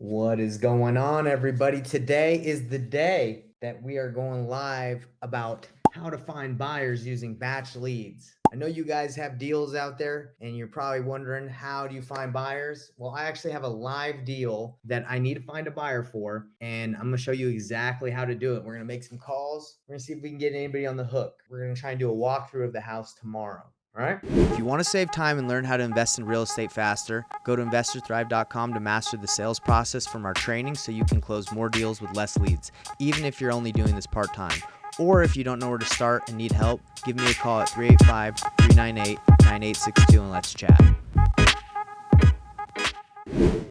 What is going on, everybody? Today is the day that we are going live about how to find buyers using batch leads. I know you guys have deals out there and you're probably wondering, how do you find buyers? Well, I actually have a live deal that I need to find a buyer for, and I'm going to show you exactly how to do it. We're going to make some calls. We're going to see if we can get anybody on the hook. We're going to try and do a walkthrough of the house tomorrow. All right. If you want to save time and learn how to invest in real estate faster, go to investorthrive.com to master the sales process from our training so you can close more deals with less leads, even if you're only doing this part-time. Or if you don't know where to start and need help, give me a call at 385-398-9862 and let's chat.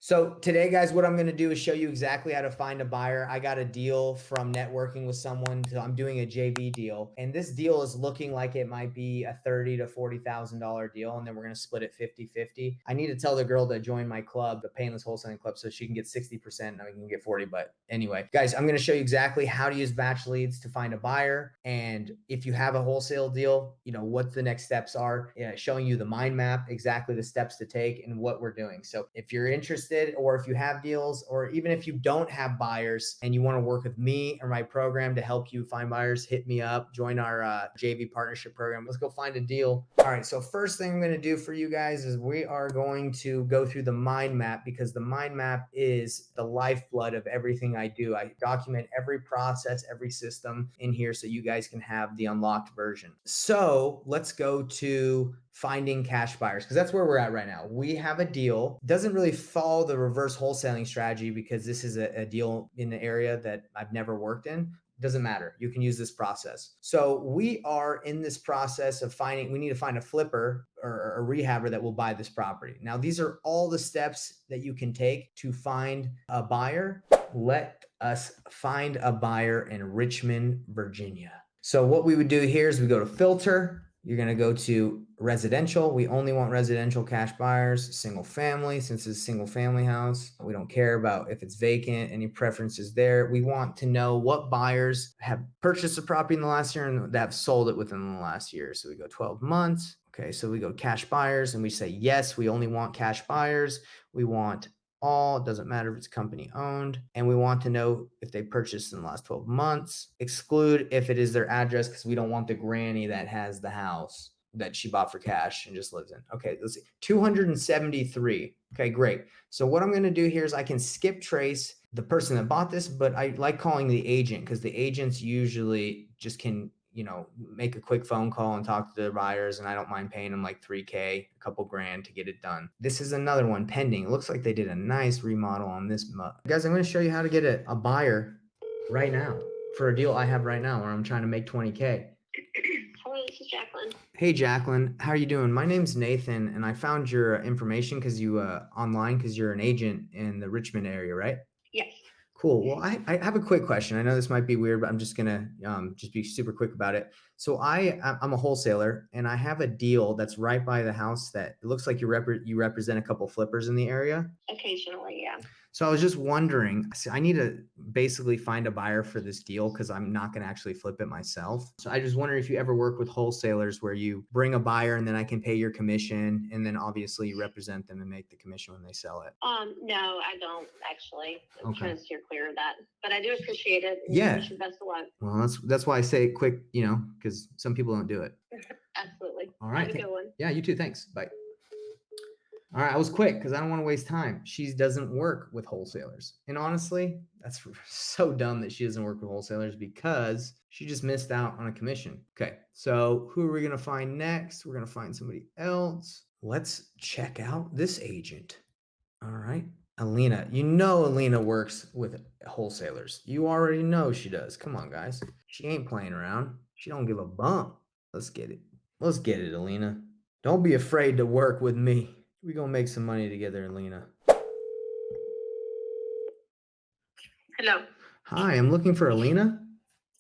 So today, guys, what I'm going to do is show you exactly how to find a buyer. I got a deal from networking with someone. So I'm doing a JV deal, and this deal is looking like it might be a $30,000 to $40,000 deal, and then we're going to split it 50-50. I need to tell the girl to join my club, the Painless Wholesaling Club, so she can get 60% and I can get 40. But anyway, guys, I'm going to show you exactly how to use batch leads to find a buyer, and if you have a wholesale deal, what the next steps are. Showing you the mind map, exactly the steps to take, and what we're doing. So if you're interested, or if you have deals, or even if you don't have buyers and you want to work with me or my program to help you find buyers, hit me up, join our JV partnership program. Let's go find a deal. All right. So first thing I'm going to do for you guys is we are going to go through the mind map, because the mind map is the lifeblood of everything I do. I document every process, every system in here so you guys can have the unlocked version. So let's go to finding cash buyers, because that's where we're at right now. We have a deal. Doesn't really follow the reverse wholesaling strategy because this is a deal in the area that I've never worked in. Doesn't matter. You can use this process. So we are in this process of we need to find a flipper or a rehabber that will buy this property. Now, these are all the steps that you can take to find a buyer. Let us find a buyer in Richmond, Virginia. So what we would do here is we go to filter. You're going to go to residential. We only want residential cash buyers. Single family, since it's a single family house, we don't care about if it's vacant, any preferences there. We want to know what buyers have purchased a property in the last year and that have sold it within the last year. So we go 12 months. Okay, so we go cash buyers and we say, yes, we only want cash buyers. We want all, it doesn't matter if it's company owned, and we want to know if they purchased in the last 12 months. Exclude if it is their address, because we don't want the granny that has the house that she bought for cash and just lives in. Okay, let's see, 273. Okay, great. So what I'm going to do here is I can skip trace the person that bought this, but I like calling the agent, because the agents usually just can make a quick phone call and talk to the buyers, and I don't mind paying them like $3,000, a couple grand to get it done. This is another one pending. It looks like they did a nice remodel on this. Guys, I'm going to show you how to get a buyer right now for a deal I have right now where I'm trying to make $20,000. Hello, this is Jacqueline. Hey, Jacqueline, how are you doing? My name's Nathan, and I found your information because you online, because you're an agent in the Richmond area, right? Yes. Cool. Well, I have a quick question. I know this might be weird, but I'm just gonna just be super quick about it. So I'm a wholesaler, and I have a deal that's right by the house that it looks like you represent a couple flippers in the area. Occasionally, yeah. So I was just wondering, I need to basically find a buyer for this deal because I'm not going to actually flip it myself. So I just wonder if you ever work with wholesalers where you bring a buyer and then I can pay your commission, and then obviously you represent them and make the commission when they sell it. No, I don't actually. I'm Okay. trying to steer clear of that, but I do appreciate it. Yeah. Wish you best of luck. Well, that's why I say it quick, because some people don't do it. Absolutely. All right. Have a good one. Yeah, you too. Thanks. Bye. All right, I was quick because I don't want to waste time. She doesn't work with wholesalers. And honestly, that's so dumb that she doesn't work with wholesalers, because she just missed out on a commission. Okay, so who are we going to find next? We're going to find somebody else. Let's check out this agent. All right, Alina. Alina works with wholesalers. You already know she does. Come on, guys. She ain't playing around. She don't give a bump. Let's get it. Let's get it, Alina. Don't be afraid to work with me. We're going to make some money together, Alina. Hello. Hi, I'm looking for Alina.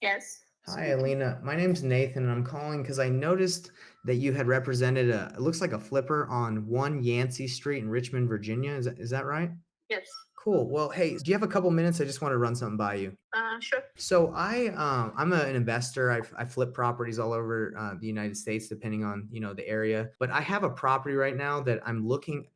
Yes. Hi, Alina. My name's Nathan, and I'm calling because I noticed that you had represented it looks like a flipper on 1 Yancey Street in Richmond, Virginia. Is that right? Yes. Cool. Well, hey, do you have a couple minutes? I just want to run something by you. Sure. So I'm an investor. I flip properties all over the United States, depending on the area. But I have a property right now that I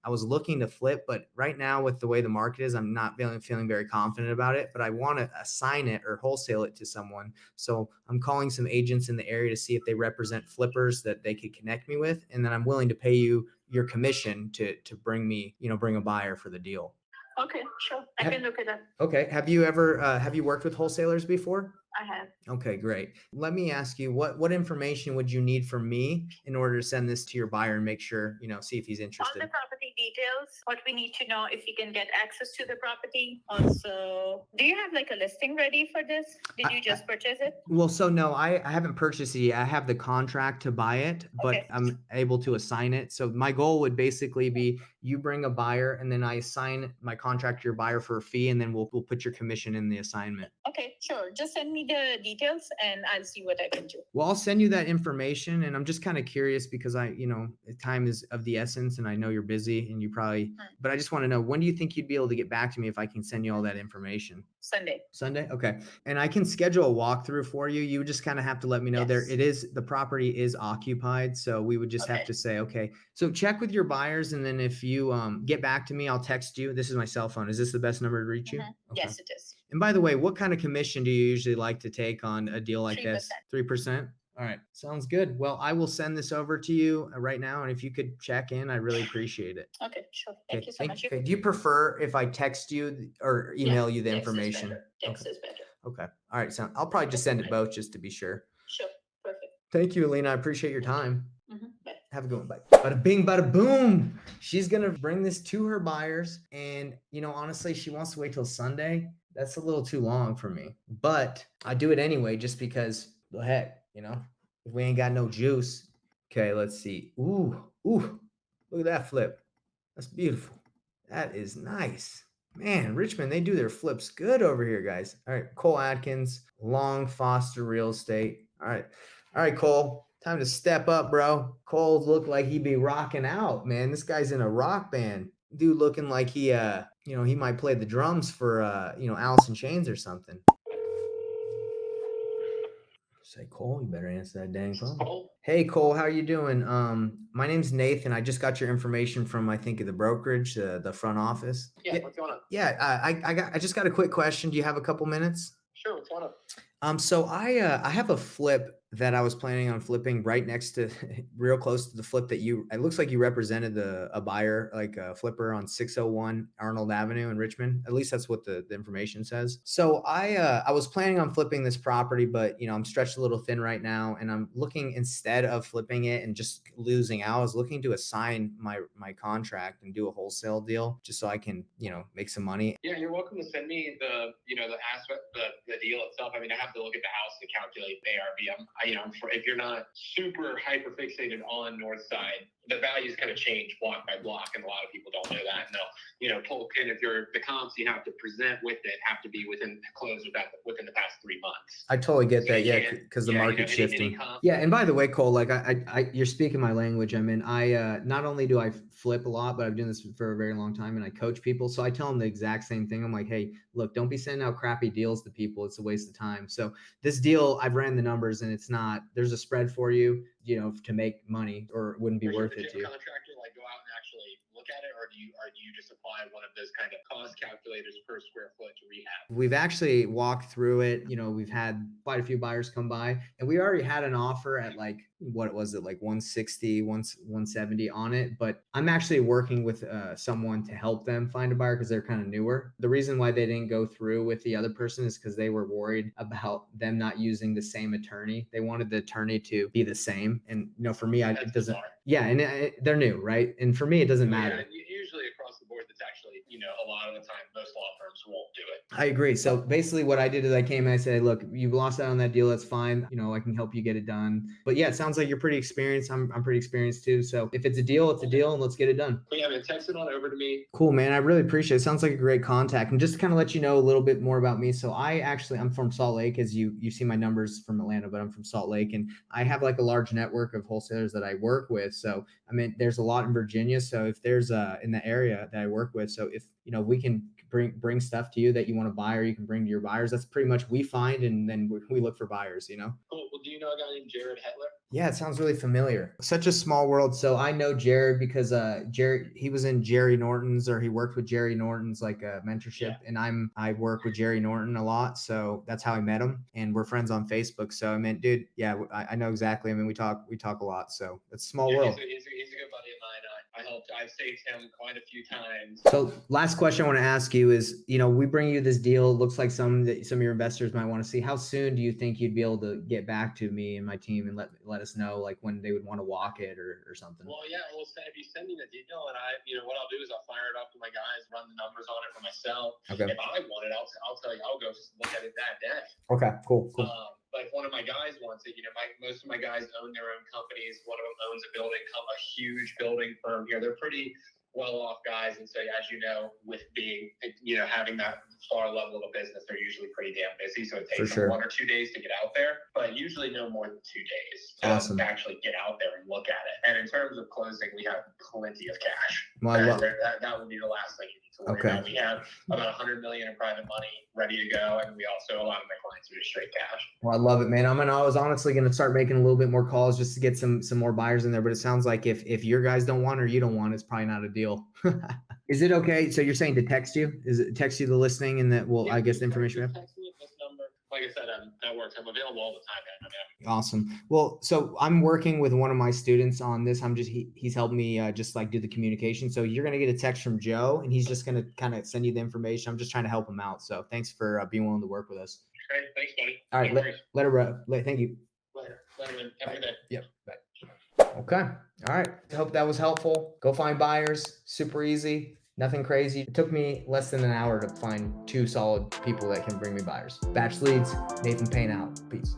was looking to flip, but right now with the way the market is, I'm not feeling very confident about it. But I want to assign it or wholesale it to someone. So I'm calling some agents in the area to see if they represent flippers that they could connect me with, and then I'm willing to pay you your commission to bring a buyer for the deal. Okay, sure. I Ha- can look it up. Okay. Have you worked with wholesalers before? I have. Okay, great. Let me ask you, what information would you need from me in order to send this to your buyer and make sure, see if he's All interested? the property details, what we need to know if you can get access to the property. Also, do you have like a listing ready for this? Did you just purchase it? Well, so no, I haven't purchased it yet. I have the contract to buy it, but Okay. I'm able to assign it. So my goal would basically be you bring a buyer and then I assign my contract to your buyer for a fee, and then we'll put your commission in the assignment. Okay, sure. Just send me the details and I'll see what I can do. Well, I'll send you that information, and I'm just kind of curious because time is of the essence, and I know you're busy and you probably, but I just want to know, when do you think you'd be able to get back to me if I can send you all that information? Sunday. Sunday? Okay. And I can schedule a walkthrough for you. You would just kind of have to let me know the property is occupied. So we would just have Okay. to say, okay, so check with your buyers. And then if you get back to me, I'll text you. This is my cell phone. Is this the best number to reach you? Mhm. Okay. Yes, it is. And by the way, what kind of commission do you usually like to take on a deal like this? 3%. 3%? All right. Sounds good. Well, I will send this over to you right now. And if you could check in, I really appreciate it. Okay, sure. Thank you so much. Okay. Do you prefer if I text you or email you the Text is information? better. Text is better. Okay. All right. So I'll probably just send it both just to be sure. Sure. Perfect. Thank you, Alina. I appreciate your time. Bye. Have a good one. Bye. Bada bing, bada boom. She's going to bring this to her buyers. And, honestly, she wants to wait till Sunday. That's a little too long for me. But I do it anyway just because, the heck, if we ain't got no juice. Okay, let's see. Ooh. Look at that flip. That's beautiful. That is nice. Man, Richmond, they do their flips good over here, guys. All right, Cole Atkins, Long Foster Real Estate. All right, Cole, time to step up, bro. Cole looked like he'd be rocking out, man. This guy's in a rock band. Dude looking like he might play the drums for Alice in Chains or something. Say, Cole, you better answer that dang phone. Cole? Hey, Cole, how are you doing? My name's Nathan. I just got your information from, I think, the brokerage, the front office. Yeah, what's going on? Yeah, I just got a quick question. Do you have a couple minutes? Sure, what's going on? So I have a flip that I was planning on flipping right next to, real close to the flip that it looks like you represented a buyer, like a flipper on 601 Arnold Avenue in Richmond. At least that's what the information says. So I was planning on flipping this property, but I'm stretched a little thin right now, and I'm looking, instead of flipping it and just losing out, I was looking to assign my contract and do a wholesale deal just so I can make some money. Yeah, you're welcome to send me the aspect, the deal itself. I mean, I have to look at the house to calculate the ARV. If you're not super hyper fixated on north side, the values kind of change block by block, and a lot of people don't know that. And they'll pull pin, if you're the comps you have to present with it have to be within the past 3 months. I totally get that. So Yeah, because the market's any shifting. comp. Yeah, and by the way, Cole, like you're speaking my language. I mean, I not only do I flip a lot, but I've been doing this for a very long time, and I coach people. So I tell them the exact same thing. I'm like, hey, look, don't be sending out crappy deals to people. It's a waste of time. So this deal, I've ran the numbers, and it's not. There's a spread for you, to make money, or it wouldn't be worth it to you. Contractor go out and actually look at it, or do you just apply one of those kind of cost calculators per square foot to rehab? We've actually walked through it. We've had quite a few buyers come by, and we already had an offer at like, what was it, like 160, 170 on it. But I'm actually working with someone to help them find a buyer because they're kind of newer. The reason why they didn't go through with the other person is because they were worried about them not using the same attorney. They wanted the attorney to be the same. And for me, it doesn't. Bizarre. Yeah, and they're new, right? And for me, it doesn't matter. Yeah, usually across the board, that's actually, a lot of the time, most law firms won't do it. I agree. So basically what I did is I came and I said, look, you've lost out on that deal. That's fine. I can help you get it done. But yeah, it sounds like you're pretty experienced. I'm pretty experienced too. So if it's a deal, it's a deal, and let's get it done. But yeah, man, text it on over to me. Cool, man. I really appreciate it. Sounds like a great contact. And just to kind of let you know a little bit more about me. So I'm from Salt Lake, as you see my numbers from Atlanta, but I'm from Salt Lake, and I have like a large network of wholesalers that I work with. So, I mean, there's a lot in Virginia. So if there's in the area that I work with, so if we can bring stuff to you that you want to buy or you can bring to your buyers. That's pretty much we find, and then we look for buyers, you know? Cool. Well, do you know a guy named Jared Hetler? Yeah, it sounds really familiar. Such a small world. So I know Jared because Jared, he was in Jerry Norton's, or he worked with Jerry Norton's like mentorship, and I work with Jerry Norton a lot, so that's how I met him, and we're friends on Facebook. So I mean, dude, yeah, I know exactly. I mean, we talk a lot, so it's a small world. He's a good buddy of mine. I've saved him quite a few times. So last question I want to ask you is, you know, we bring you this deal. It looks like some of your investors might want to see. How soon do you think you'd be able to get back to me and my team and let us know like when they would want to walk it or something? Well, yeah, we'll say if you send me the deal, and what I'll do is I'll fire it up to my guys, run the numbers on it for myself. Okay. If I want it, I'll tell you, I'll go look at it that day. Okay, cool. But if one of my guys wants it, most of my guys own their own companies. One of them owns a huge building firm here. They're pretty well-off guys, and so as you know, with being having that far level of a business, they're usually pretty damn busy. So it takes them 1 or 2 days to get out there, but usually no more than 2 days to actually get out there and look at it. And in terms of closing, we have plenty of cash. Well, that would be the last thing you need to worry about. We have about $100 million in private money ready to go, and we also, a lot of my clients are just straight cash. Well, I love it, man. I was honestly going to start making a little bit more calls just to get some more buyers in there, but it sounds like if your guys don't want or you don't want, it's probably not a deal. Is it okay? So you're saying to text you? Is it text you the listing and that I guess the information we have? Text me at this number. Like I said, that works. I'm available all the time, man. Awesome. Well, so I'm working with one of my students on this. He's helped me just like do the communication. So you're going to get a text from Joe and he's just going to kind of send you the information. I'm just trying to help him out. So thanks for being willing to work with us. Great. Thanks, buddy. All right. Later, bro. Thank you. Later, man. Have a good day. Yep. Bye. Okay. All right. I hope that was helpful. Go find buyers. Super easy. Nothing crazy. It took me less than an hour to find 2 solid people that can bring me buyers. Batch Leads, Nathan Payne out. Peace.